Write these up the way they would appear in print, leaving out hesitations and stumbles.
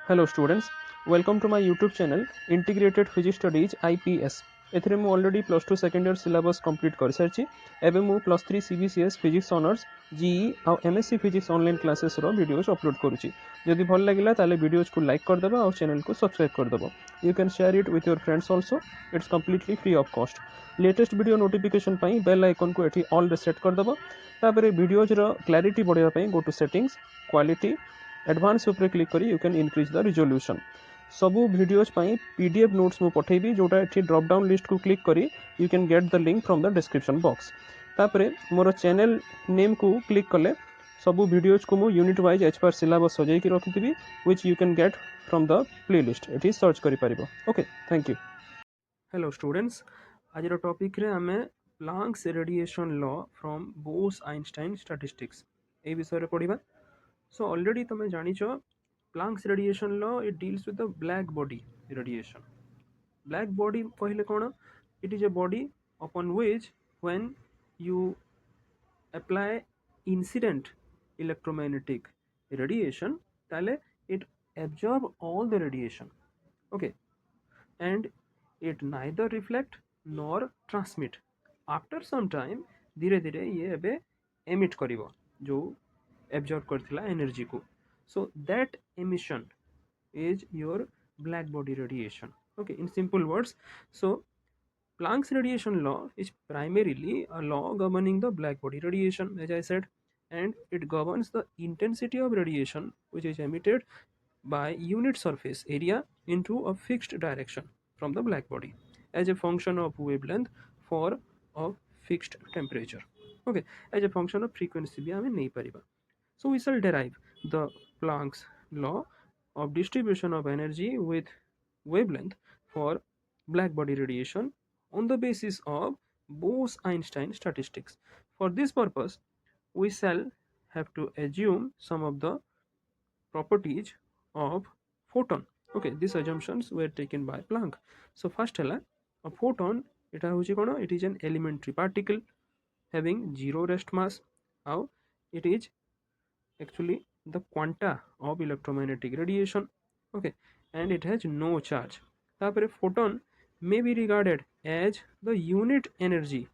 Hello students, welcome to my YouTube channel Integrated Physics Studies IPS. एथिरे मु already plus two second year syllabus complete कर सारी एवं मु plus three CBCS physics honours GE और MSc physics online classes रो videos upload करुच्ची जदि भल लगिला ताले वीडियोस को लाइक करदेव और चैनल को सब्सक्राइब करदेव you can share it with your friends also it's completely free of cost latest video notification bell icon को ये ऑल सेट करदेव तापर वीडियोज क्लारिटी बढ़ाई go to settings quality advance उपरे क्लिक करी you can increase the resolution सबू videos PDF notes मु पठेबी जोटा एठी ड्रॉप डाउन लिस्ट को क्लिक करी you can get the link from the description box तापरे मोर चैनल नेम को क्लिक कले सबू वीडियोज को मु unit wise as per syllabus सजाई की रखिथिबी which you can get from the playlist एठी सर्च करि परिबो okay thank you hello students आज रो टॉपिक रे हमें Planck's radiation law from Bose Einstein statistics ए विषय रे पढिबा So already तुम जानिछ Planck's radiation law it deals with the black body radiation. Black body कहले कौन? It is a body upon which when you apply incident electromagnetic radiation, ताले it absorb all the radiation. Okay, and it neither reflect nor transmit. After some time धीरे धीरे ये एबे emit करिवो जो absorb करथिला energy को so that emission is your black body radiation. Okay, in simple words, so Planck's radiation law is primarily a law governing the black body radiation, as I said, and it governs the intensity of radiation which is emitted by unit surface area into a fixed direction from the black body as a function of wavelength for a fixed temperature. Okay, as a function of frequency भी हमें नहीं परिबा. So we shall derive the Planck's law of distribution of energy with wavelength for black body radiation on the basis of Bose-Einstein statistics. For this purpose, we shall have to assume some of the properties of photon. Okay, these assumptions were taken by Planck. So first a photon it is an elementary particle having zero rest mass. How it is actually the quanta of electromagnetic radiation. Okay, and it has no charge. Tapare photon may be regarded as the unit energy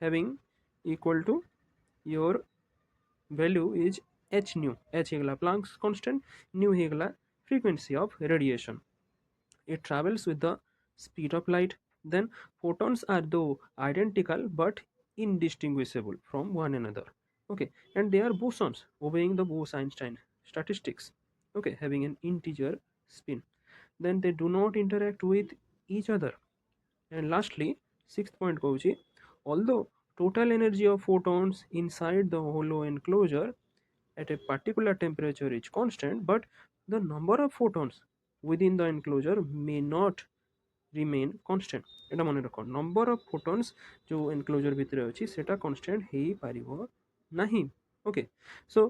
having equal to your value is h nu. H hegla Planck's constant, nu hegla frequency of radiation. It travels with the speed of light. Then photons are though identical but indistinguishable from one another. Okay, and they are bosons obeying the Bose-Einstein statistics. Okay, having an integer spin. Then they do not interact with each other. And lastly, sixth point Kouchi, although total energy of photons inside the hollow enclosure at a particular temperature is constant, but the number of photons within the enclosure may not remain constant. এটা মনে রাখো, number of photons जो enclosure ভিতরে ଅଛି সেটা constant ହେଇ ପାରିବ ନାହିଁ. Okay, so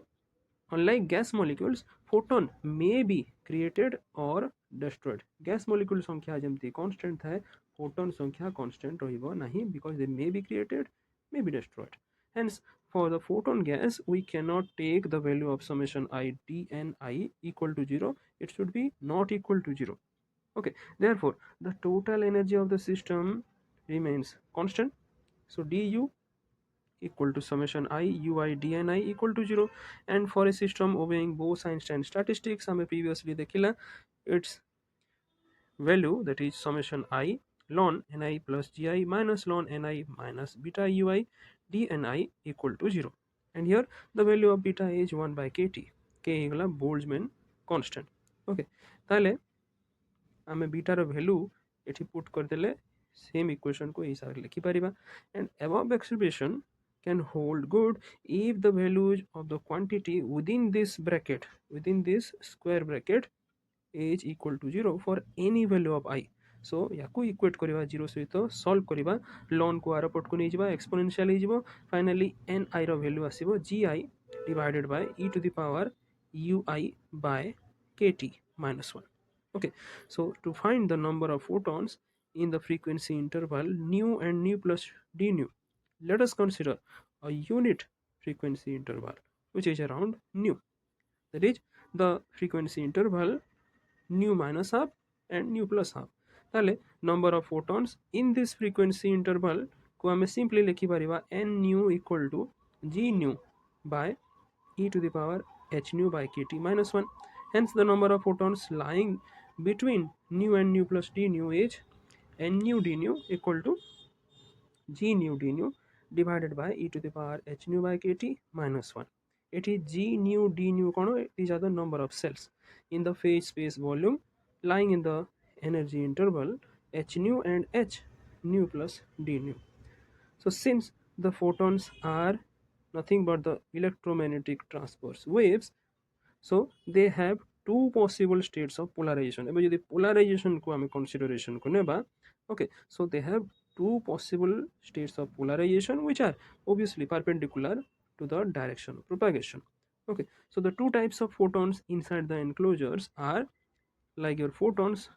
unlike gas molecules, photon may be created or destroyed. Gas molecule संख्या जेमती constant थाए, photon संख्या constant रहिबो नाही because they may be created, may be destroyed. Hence, for the photon gas, we cannot take the value of summation I dni equal to 0. It should be not equal to 0. Okay, therefore, the total energy of the system remains constant. So, du equal to summation I ui dni equal to 0. And for a system obeying Bose-Einstein statistics, हमें previously देखिला its value, that is summation I ln ni plus gi minus ln ni minus beta ui dni equal to 0. And here the value of beta is 1 by kt. K is Boltzmann constant. Okay, ताले हमें बीटार value ये put करदे same equation को हिसाब से लिखी Paribas. And above expression can hold good if the values of the quantity within this bracket, within this square bracket, is equal to 0 for any value of I. So याकू equate करवा 0 सहित solve करवा ln को are पट को नहीं जावा exponential ही जावा. फाइनली n i रो वैल्यू आसीबो gi divided by e to the power ui by kt minus 1. Okay, so to find the number of photons in the frequency interval nu and nu plus d nu, let us consider a unit frequency interval which is around nu. That is, the frequency interval nu minus half and nu plus half. ताले number of photons in this frequency interval को हमें simply लिखी परिवा n nu equal to g nu by e to the power h nu by kt minus 1. Hence the number of photons lying between nu and nu plus d nu is n nu d nu equal to g nu d nu divided by e to the power h nu by kt minus 1. It is g nu d nu kono, these are the number of cells in the phase space volume lying in the energy interval h nu and h nu plus d nu. So since the photons are nothing but the electromagnetic transverse waves, so they have two possible states of polarization. Ebe jodi polarization ko ame consideration ko neba, okay, so they have two possible states of polarization which are obviously perpendicular to the direction of propagation. Okay, so the two types of photons inside the enclosures are like your photons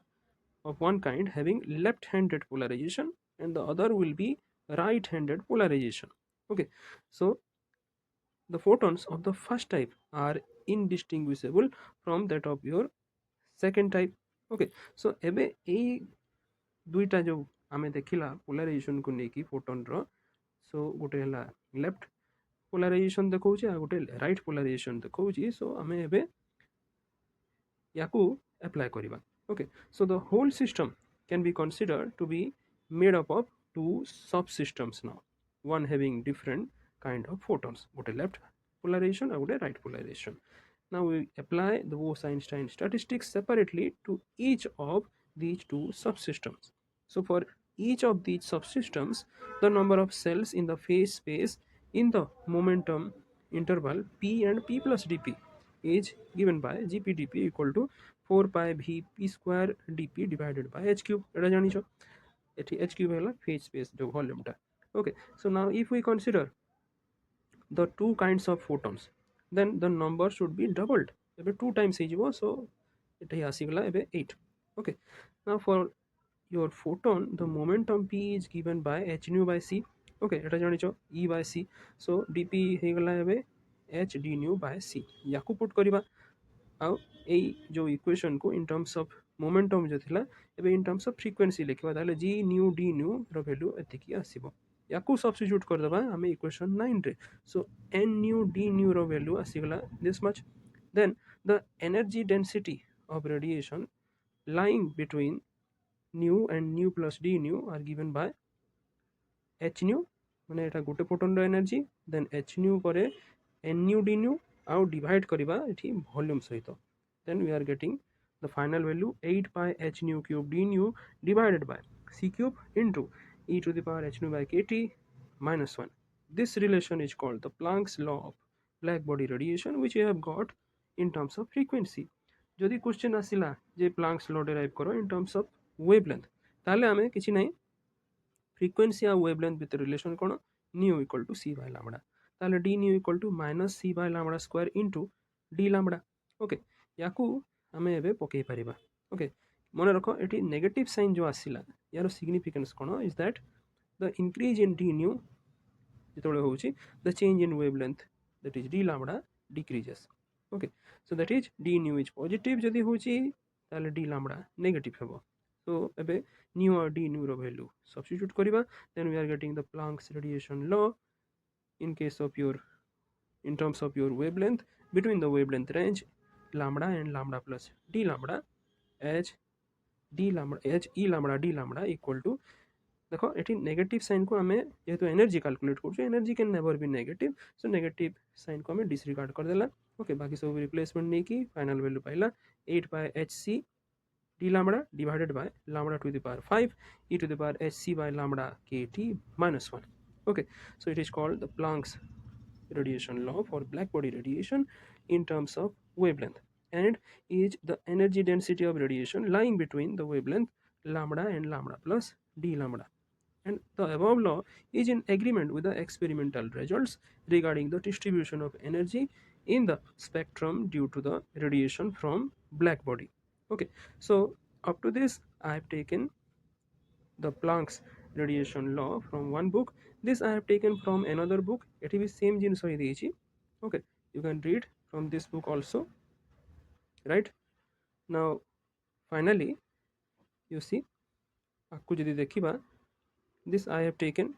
of one kind having left-handed polarization and the other will be right-handed polarization. Okay, so the photons of the first type are indistinguishable from that of your second type. Okay, so ebe ei duita jo ame dekhila polarization ko neki photon ro, so gote hela left polarization dekhauchi a gote right polarization dekhauchi. So ame ebe yaku apply kariba. Okay, so the whole system can be considered to be made up of two subsystems now, one having different kind of photons, gote left polarization and gote right polarization. Now we apply the Bose-Einstein statistics separately to each of these two subsystems. So for each of these subsystems, the number of cells in the phase space in the momentum interval p and p plus dp is given by gpdp equal to 4 pi v p square dp divided by h cube. এটা জানিছো এটি h cube হলো phase space जो ভলিউমটা. Okay, so now if we consider the two kinds of photons, then the number should be doubled. Ebe 2 times ହେଇଯିବ, so এটা ଆସିଗଲା ଏବେ 8. Okay, now for your photon the momentum p is given by h nu by c. Okay, এটা জানিছো e by c, so dp ହେଇଗଲା ଏବେ h d nu by c. याकू put करिबा ଆଉ ଏଇ जो इक्वेशन को in terms of momentum जो थिला एबे in terms of frequency लिखिबा ताले g nu d nu रो वैल्यू एतिकी आसीबो. याकू सब्स्टिट्यूट कर दबा हमें इक्वेशन 9 रे, so n nu d nu रो वैल्यू आसीगला this much. Then the energy density of radiation lying between nu and nu plus d nu are given by h nu মানে এটা গোটে ফোটন র এনার্জি, দেন h nu পরে n nu d nu ଆଉ divide করিবা এটি volume সহিত, then we are getting the final value 8 pi h nu cube d nu divided by c cube into e to the power h nu by kt minus 1. This relation is called the Planck's law of black body radiation which we have got in terms of frequency. যদি question আসিলা যে planks ল derive করো in terms of wavelength, তাহলে আমি কিছু নাই frequency আর wavelength ভিতরে relation কোন nu equal to c by lambda, তাহলে d nu equal to minus c by lambda square into d lambda. Okay, याकू आमे एबे पकई परिबा. ओके, मने रखो एटी नेगेटिव साइन जो आसिला यार significance cone is that the increase in d nu जेतोले होउची the change in wavelength that is d lambda decreases. Okay, so that is d nu is positive जदी होउची ताले d lambda नेगेटिव हेबो. So एबे nu और d nu रो value substitute करिबा, then we are getting the Planck's radiation law in case of your in terms of your wavelength between the wavelength range lambda and lambda plus d lambda h d lambda h e lambda d lambda equal to, देखो at negative sign को हमें जेहेतु energy calculate कर energy can never be negative, so negative sign को हमें disregard कर देला. Okay, बाकी सब रिप्लेसमेंट नहीं की फाइनल वैल्यू पाइला 8 by H C d lambda divided by lambda to the power 5 e to the power hc by lambda kt minus 1. Okay, so it is called the Planck's radiation law for black body radiation in terms of wavelength, and is the energy density of radiation lying between the wavelength lambda and lambda plus d lambda. And the above law is in agreement with the experimental results regarding the distribution of energy in the spectrum due to the radiation from black body. Okay, so up to this I have taken the Planck's radiation law from one book. This I have taken from another book. It will be same jinso hi deyichi. Okay, you can read from this book also. Right now Finally, you see, आपको जदि देखिबा, this I have taken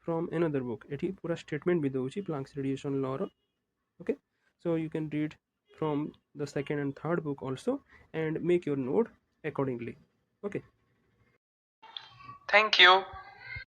from another book. एठी पूरा statement भी दउची Planck's radiation law row. Okay, so you can read from the second and third book also and make your note accordingly. Okay. Thank you.